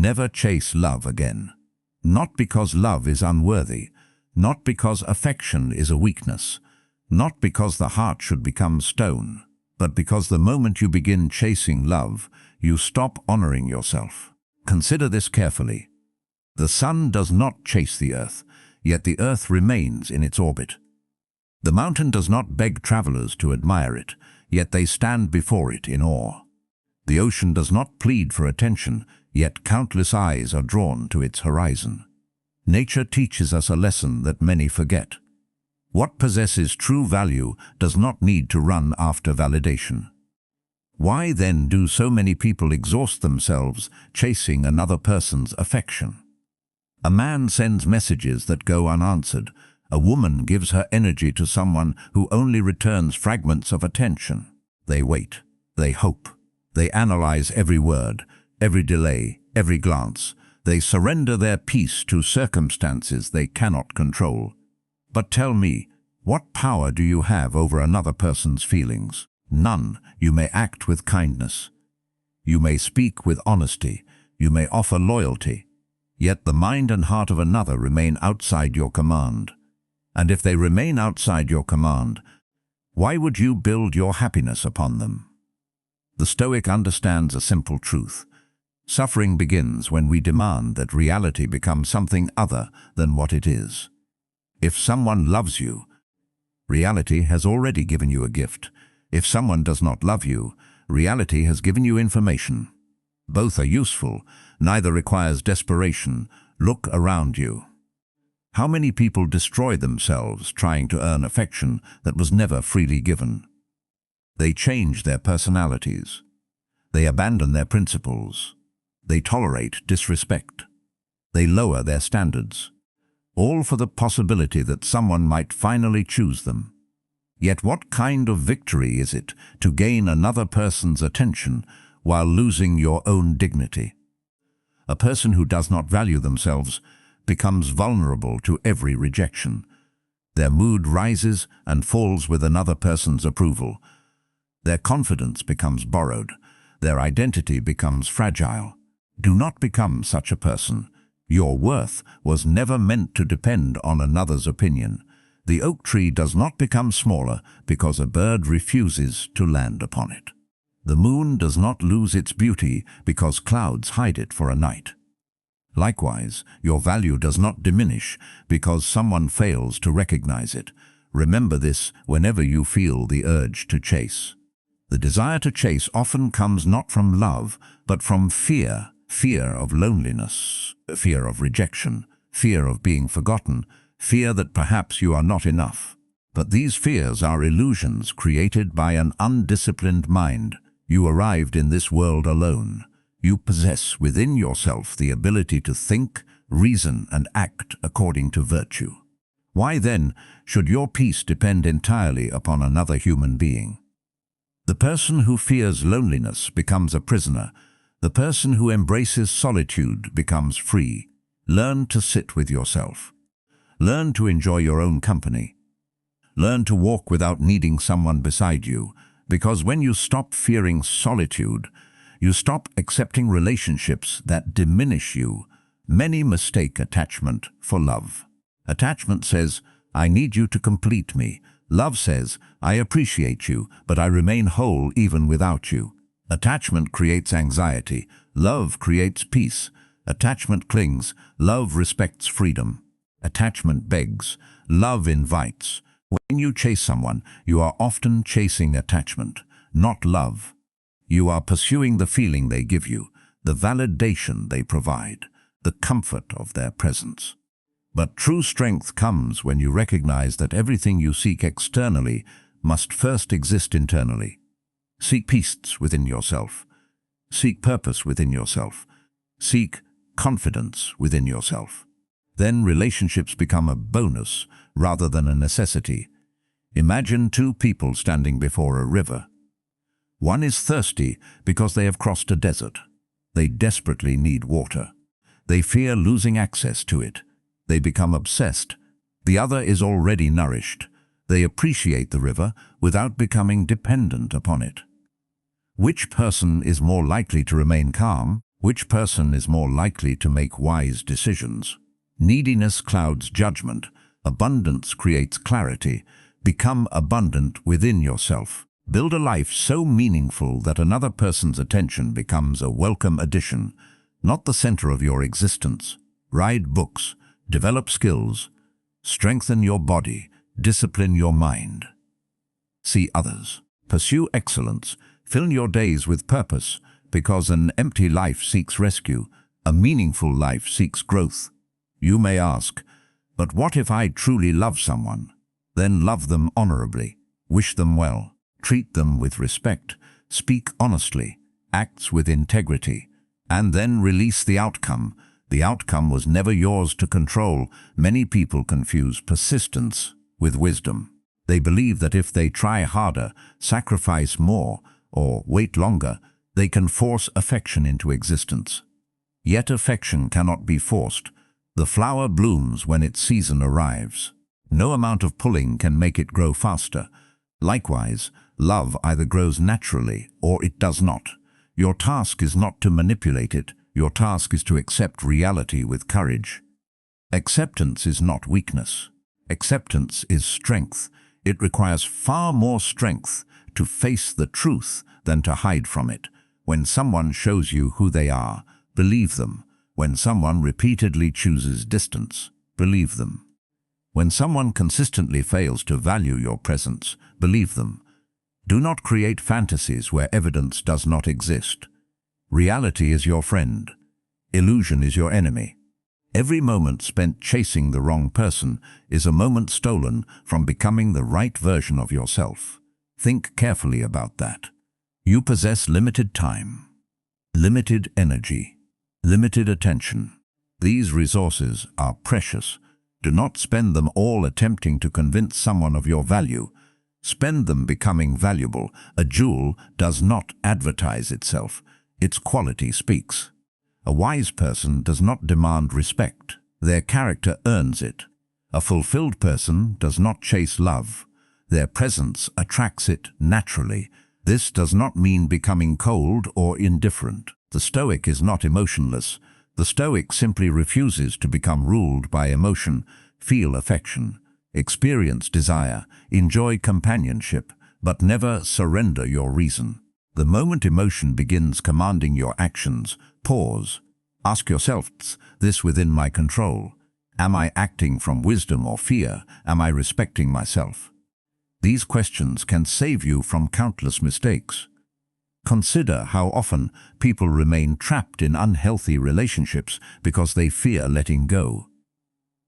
never chase love again. Not because love is unworthy, not because affection is a weakness, not because the heart should become stone, but because the moment you begin chasing love, you stop honoring yourself. Consider this carefully. The sun does not chase the earth, yet the earth remains in its orbit. The mountain does not beg travelers to admire it, yet they stand before it in awe. The ocean does not plead for attention, yet countless eyes are drawn to its horizon. Nature teaches us a lesson that many forget. What possesses true value does not need to run after validation. Why then do so many people exhaust themselves chasing another person's affection? A man sends messages that go unanswered. A woman gives her energy to someone who only returns fragments of attention. They wait. They hope. They analyze every word, every delay, every glance. They surrender their peace to circumstances they cannot control. But tell me, what power do you have over another person's feelings? None. You may act with kindness. You may speak with honesty. You may offer loyalty. Yet the mind and heart of another remain outside your command. And if they remain outside your command, why would you build your happiness upon them? The Stoic understands a simple truth. Suffering begins when we demand that reality become something other than what it is. If someone loves you, reality has already given you a gift. If someone does not love you, reality has given you information. Both are useful, neither requires desperation. Look around you. How many people destroy themselves trying to earn affection that was never freely given? They change their personalities. They abandon their principles. They tolerate disrespect. They lower their standards, all for the possibility that someone might finally choose them. Yet what kind of victory is it to gain another person's attention while losing your own dignity? A person who does not value themselves becomes vulnerable to every rejection. Their mood rises and falls with another person's approval. Their confidence becomes borrowed. Their identity becomes fragile. Do not become such a person. Your worth was never meant to depend on another's opinion. The oak tree does not become smaller because a bird refuses to land upon it. The moon does not lose its beauty because clouds hide it for a night. Likewise, your value does not diminish because someone fails to recognize it. Remember this whenever you feel the urge to chase. The desire to chase often comes not from love, but from fear. Fear of loneliness, fear of rejection, fear of being forgotten, fear that perhaps you are not enough. But these fears are illusions created by an undisciplined mind. You arrived in this world alone. You possess within yourself the ability to think, reason, and act according to virtue. Why then should your peace depend entirely upon another human being? The person who fears loneliness becomes a prisoner. The person who embraces solitude becomes free. Learn to sit with yourself. Learn to enjoy your own company. Learn to walk without needing someone beside you, because when you stop fearing solitude, you stop accepting relationships that diminish you. Many mistake attachment for love. Attachment says, I need you to complete me. Love says, I appreciate you, but I remain whole even without you. Attachment creates anxiety. Love creates peace. Attachment clings. Love respects freedom. Attachment begs. Love invites. When you chase someone, you are often chasing attachment, not love. You are pursuing the feeling they give you, the validation they provide, the comfort of their presence. But true strength comes when you recognize that everything you seek externally must first exist internally. Seek peace within yourself. Seek purpose within yourself. Seek confidence within yourself. Then relationships become a bonus rather than a necessity. Imagine two people standing before a river. One is thirsty because they have crossed a desert. They desperately need water. They fear losing access to it. They become obsessed. The other is already nourished. They appreciate the river without becoming dependent upon it. Which person is more likely to remain calm? Which person is more likely to make wise decisions? Neediness clouds judgment. Abundance creates clarity. Become abundant within yourself. Build a life so meaningful that another person's attention becomes a welcome addition, not the center of your existence. Read books, develop skills, strengthen your body, discipline your mind. See others. Pursue excellence. Fill your days with purpose, because an empty life seeks rescue. A meaningful life seeks growth. You may ask, but what if I truly love someone? Then love them honorably. Wish them well. Treat them with respect. Speak honestly. Act with integrity. And then release the outcome. The outcome was never yours to control. Many people confuse persistence with wisdom. They believe that if they try harder, sacrifice more, or wait longer, they can force affection into existence. Yet affection cannot be forced. The flower blooms when its season arrives. No amount of pulling can make it grow faster. Likewise, love either grows naturally or it does not. Your task is not to manipulate it. Your task is to accept reality with courage. Acceptance is not weakness. Acceptance is strength. It requires far more strength to face the truth than to hide from it. When someone shows you who they are, believe them. When someone repeatedly chooses distance, believe them. When someone consistently fails to value your presence, believe them. Do not create fantasies where evidence does not exist. Reality is your friend. Illusion is your enemy. Every moment spent chasing the wrong person is a moment stolen from becoming the right version of yourself. Think carefully about that. You possess limited time, limited energy, limited attention. These resources are precious. Do not spend them all attempting to convince someone of your value. Spend them becoming valuable. A jewel does not advertise itself. Its quality speaks. A wise person does not demand respect. Their character earns it. A fulfilled person does not chase love. Their presence attracts it naturally. This does not mean becoming cold or indifferent. The Stoic is not emotionless. The Stoic simply refuses to become ruled by emotion. Feel affection, experience desire, enjoy companionship, but never surrender your reason. The moment emotion begins commanding your actions, pause. Ask yourself, is this within my control? Am I acting from wisdom or fear? Am I respecting myself? These questions can save you from countless mistakes. Consider how often people remain trapped in unhealthy relationships because they fear letting go.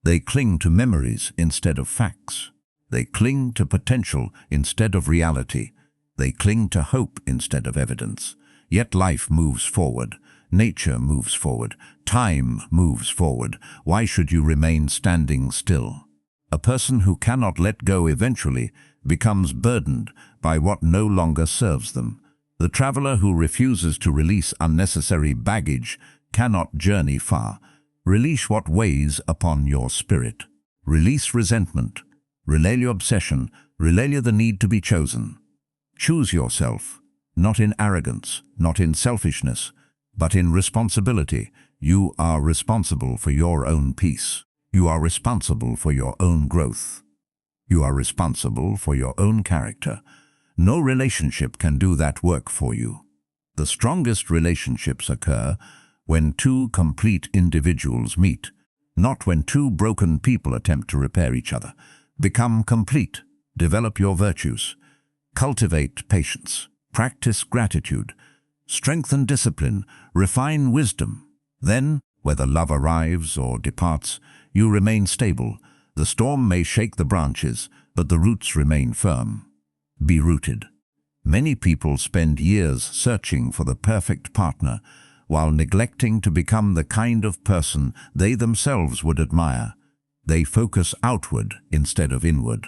They cling to memories instead of facts. They cling to potential instead of reality. They cling to hope instead of evidence. Yet life moves forward. Nature moves forward. Time moves forward. Why should you remain standing still? A person who cannot let go eventually becomes burdened by what no longer serves them. The traveler who refuses to release unnecessary baggage cannot journey far. Release what weighs upon your spirit. Release resentment. Release obsession. Release the need to be chosen. Choose yourself, not in arrogance, not in selfishness, but in responsibility. You are responsible for your own peace. You are responsible for your own growth. You are responsible for your own character. No relationship can do that work for you. The strongest relationships occur when two complete individuals meet, not when two broken people attempt to repair each other. Become complete. Develop your virtues. Cultivate patience. Practice gratitude. Strengthen discipline. Refine wisdom. Then, whether love arrives or departs, you remain stable. The storm may shake the branches, but the roots remain firm. Be rooted. Many people spend years searching for the perfect partner, while neglecting to become the kind of person they themselves would admire. They focus outward instead of inward.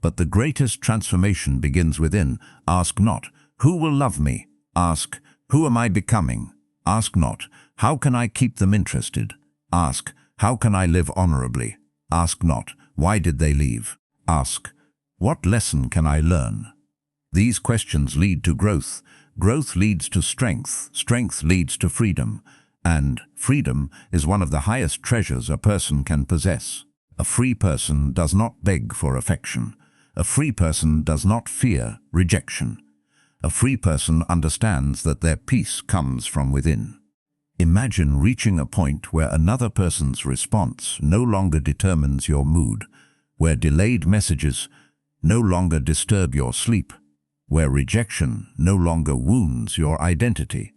But the greatest transformation begins within. Ask not, who will love me? Ask, who am I becoming? Ask not, how can I keep them interested? Ask, how can I live honorably? Ask not, why did they leave? Ask, what lesson can I learn? These questions lead to growth, Growth leads to strength, strength leads to freedom, and freedom is one of the highest treasures a person can possess. A free person does not beg for affection. A free person does not fear rejection. A free person understands that their peace comes from within. Imagine reaching a point where another person's response no longer determines your mood, where delayed messages no longer disturb your sleep, where rejection no longer wounds your identity,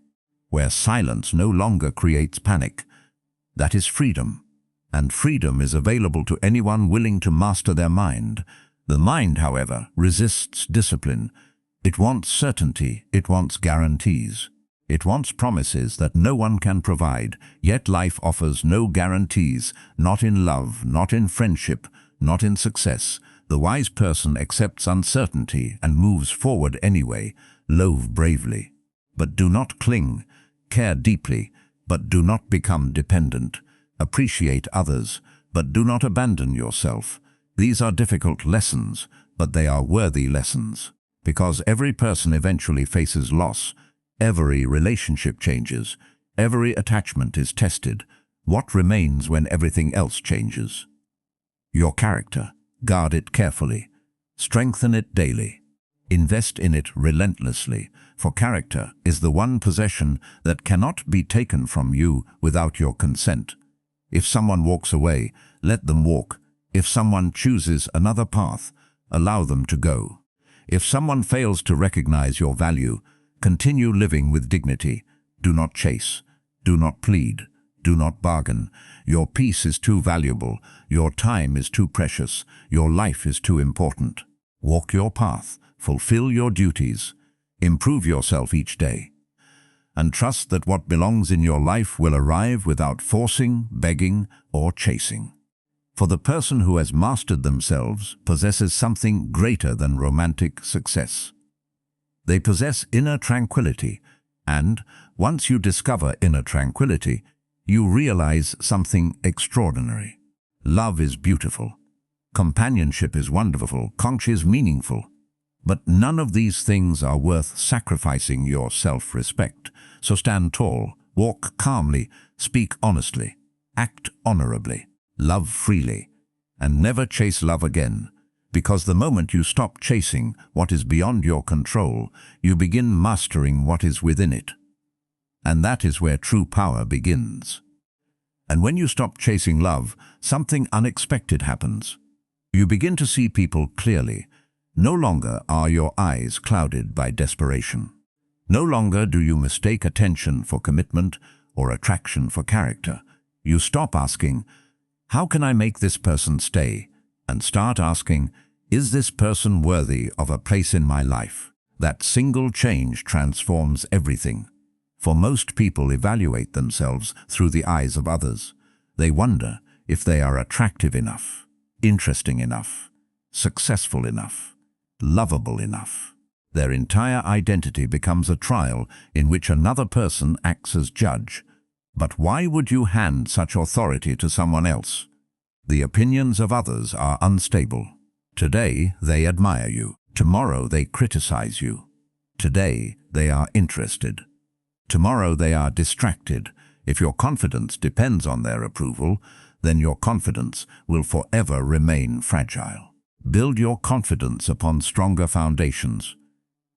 where silence no longer creates panic. That is freedom. And freedom is available to anyone willing to master their mind. The mind, however, resists discipline. It wants certainty, it wants guarantees. It wants promises that no one can provide, yet life offers no guarantees, not in love, not in friendship, not in success. The wise person accepts uncertainty and moves forward anyway. Love bravely, but do not cling. Care deeply, but do not become dependent. Appreciate others, but do not abandon yourself. These are difficult lessons, but they are worthy lessons. Because every person eventually faces loss, every relationship changes, every attachment is tested. What remains when everything else changes? Your character. Guard it carefully. Strengthen it daily. Invest in it relentlessly, for character is the one possession that cannot be taken from you without your consent. If someone walks away, let them walk. If someone chooses another path, allow them to go. If someone fails to recognize your value, continue living with dignity. Do not chase. Do not plead. Do not bargain. Your peace is too valuable. Your time is too precious. Your life is too important. Walk your path. Fulfill your duties. Improve yourself each day. And trust that what belongs in your life will arrive without forcing, begging, or chasing. For the person who has mastered themselves possesses something greater than romantic success. They possess inner tranquility, and once you discover inner tranquility, you realize something extraordinary. Love is beautiful. Companionship is wonderful. Conch is meaningful. But none of these things are worth sacrificing your self-respect. So stand tall, walk calmly, speak honestly, act honorably, love freely, and never chase love again. Because the moment you stop chasing what is beyond your control, you begin mastering what is within it. And that is where true power begins. And when you stop chasing love, something unexpected happens. You begin to see people clearly. No longer are your eyes clouded by desperation. No longer do you mistake attention for commitment or attraction for character. You stop asking, "How can I make this person stay?" and start asking, "Is this person worthy of a place in my life?" That single change transforms everything. For most people evaluate themselves through the eyes of others. They wonder if they are attractive enough, interesting enough, successful enough, lovable enough. Their entire identity becomes a trial in which another person acts as judge. But why would you hand such authority to someone else? The opinions of others are unstable. Today they admire you. Tomorrow they criticize you. Today they are interested. Tomorrow they are distracted. If your confidence depends on their approval, then your confidence will forever remain fragile. Build your confidence upon stronger foundations.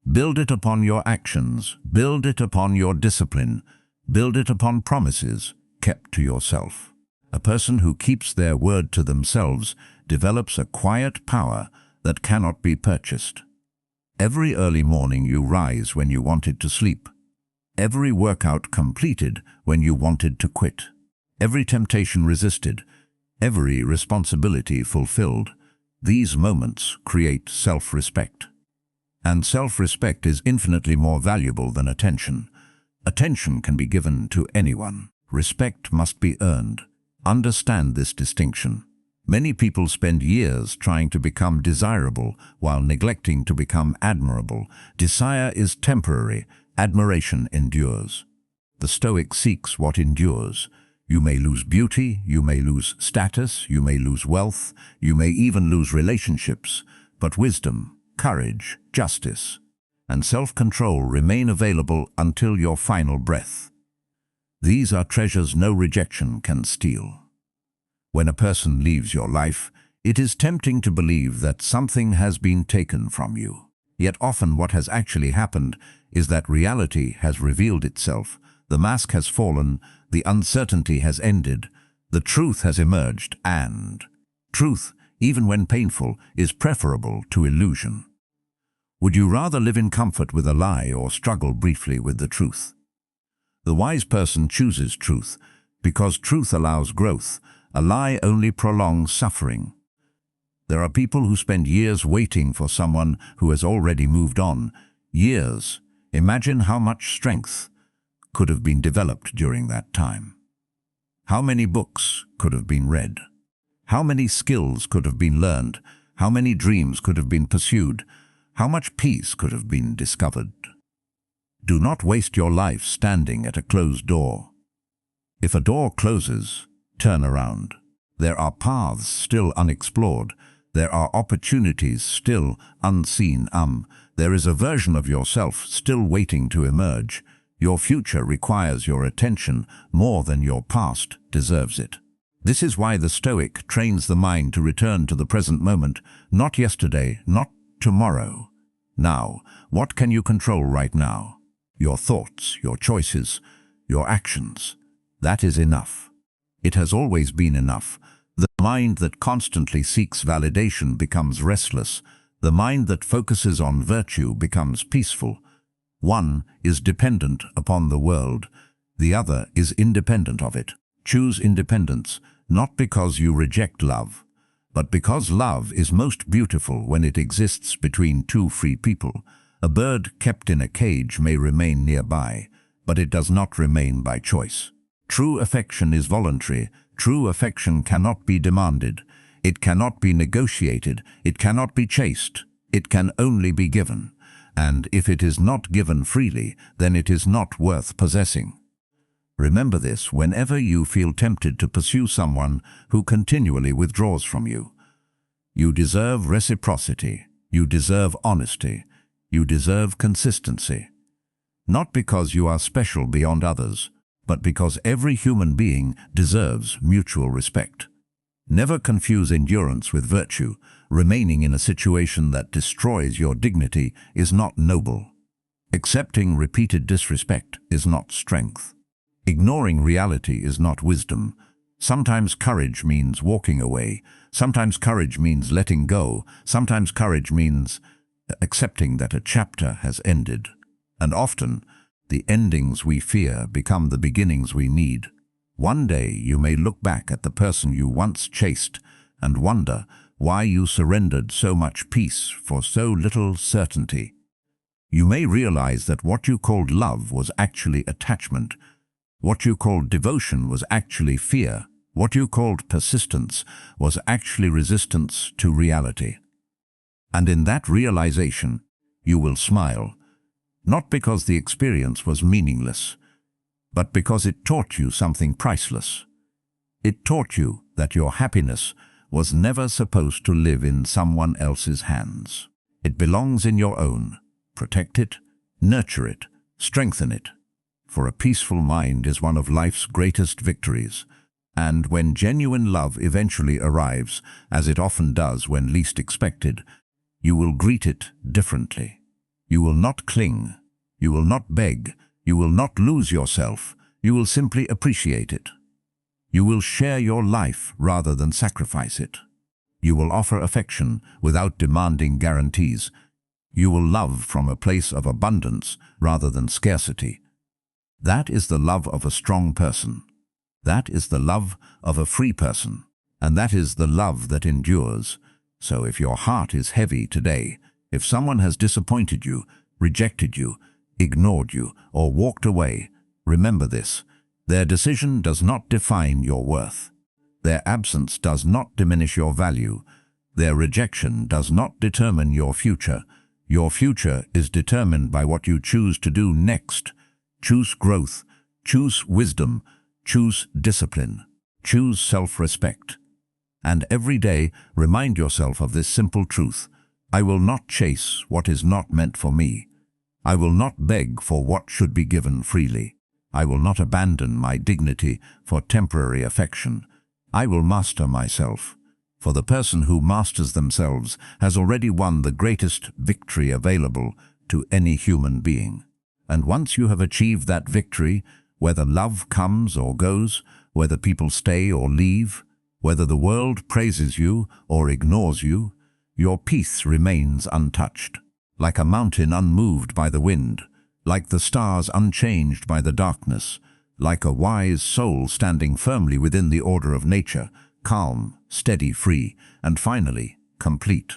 Build it upon your actions. Build it upon your discipline. Build it upon promises kept to yourself. A person who keeps their word to themselves develops a quiet power that cannot be purchased. Every early morning you rise when you wanted to sleep. Every workout completed when you wanted to quit. Every temptation resisted. Every responsibility fulfilled. These moments create self-respect. And self-respect is infinitely more valuable than attention. Attention can be given to anyone. Respect must be earned. Understand this distinction. Many people spend years trying to become desirable while neglecting to become admirable. Desire is temporary. Admiration endures. The Stoic seeks what endures. You may lose beauty, you may lose status, you may lose wealth, you may even lose relationships, but wisdom, courage, justice, and self-control remain available until your final breath. These are treasures no rejection can steal. When a person leaves your life, it is tempting to believe that something has been taken from you. Yet often what has actually happened is that reality has revealed itself, the mask has fallen, the uncertainty has ended, the truth has emerged, and truth, even when painful, is preferable to illusion. Would you rather live in comfort with a lie or struggle briefly with the truth? The wise person chooses truth because truth allows growth. A lie only prolongs suffering. There are people who spend years waiting for someone who has already moved on. Years. Imagine how much strength could have been developed during that time. How many books could have been read? How many skills could have been learned? How many dreams could have been pursued? How much peace could have been discovered? Do not waste your life standing at a closed door. If a door closes, turn around. There are paths still unexplored. There are opportunities still unseen. There is a version of yourself still waiting to emerge. Your future requires your attention more than your past deserves it. This is why the Stoic trains the mind to return to the present moment, not yesterday, not tomorrow. Now, what can you control right now? Your thoughts, your choices, your actions. That is enough. It has always been enough. The mind that constantly seeks validation becomes restless. The mind that focuses on virtue becomes peaceful. One is dependent upon the world. The other is independent of it. Choose independence, not because you reject love, but because love is most beautiful when it exists between two free people. A bird kept in a cage may remain nearby, but it does not remain by choice. True affection is voluntary. True affection cannot be demanded. It cannot be negotiated. It cannot be chased. It can only be given. And if it is not given freely, then it is not worth possessing. Remember this whenever you feel tempted to pursue someone who continually withdraws from you. You deserve reciprocity. You deserve honesty. You deserve consistency. Not because you are special beyond others, but because every human being deserves mutual respect. Never confuse endurance with virtue. Remaining in a situation that destroys your dignity is not noble. Accepting repeated disrespect is not strength. Ignoring reality is not wisdom. Sometimes courage means walking away. Sometimes courage means letting go. Sometimes courage means accepting that a chapter has ended. And often, the endings we fear become the beginnings we need. One day you may look back at the person you once chased and wonder why you surrendered so much peace for so little certainty. You may realize that what you called love was actually attachment. What you called devotion was actually fear. What you called persistence was actually resistance to reality. And in that realization, you will smile. Not because the experience was meaningless, but because it taught you something priceless. It taught you that your happiness was never supposed to live in someone else's hands. It belongs in your own. Protect it, nurture it, strengthen it. For a peaceful mind is one of life's greatest victories. And when genuine love eventually arrives, as it often does when least expected, you will greet it differently. You will not cling. You will not beg. You will not lose yourself. You will simply appreciate it. You will share your life rather than sacrifice it. You will offer affection without demanding guarantees. You will love from a place of abundance rather than scarcity. That is the love of a strong person. That is the love of a free person. And that is the love that endures. So if your heart is heavy today, if someone has disappointed you, rejected you, ignored you, or walked away, remember this. Their decision does not define your worth. Their absence does not diminish your value. Their rejection does not determine your future. Your future is determined by what you choose to do next. Choose growth. Choose wisdom. Choose discipline. Choose self-respect. And every day, remind yourself of this simple truth. I will not chase what is not meant for me. I will not beg for what should be given freely. I will not abandon my dignity for temporary affection. I will master myself. For the person who masters themselves has already won the greatest victory available to any human being. And once you have achieved that victory, whether love comes or goes, whether people stay or leave, whether the world praises you or ignores you, your peace remains untouched, like a mountain unmoved by the wind, like the stars unchanged by the darkness, like a wise soul standing firmly within the order of nature, calm, steady, free, and finally, complete.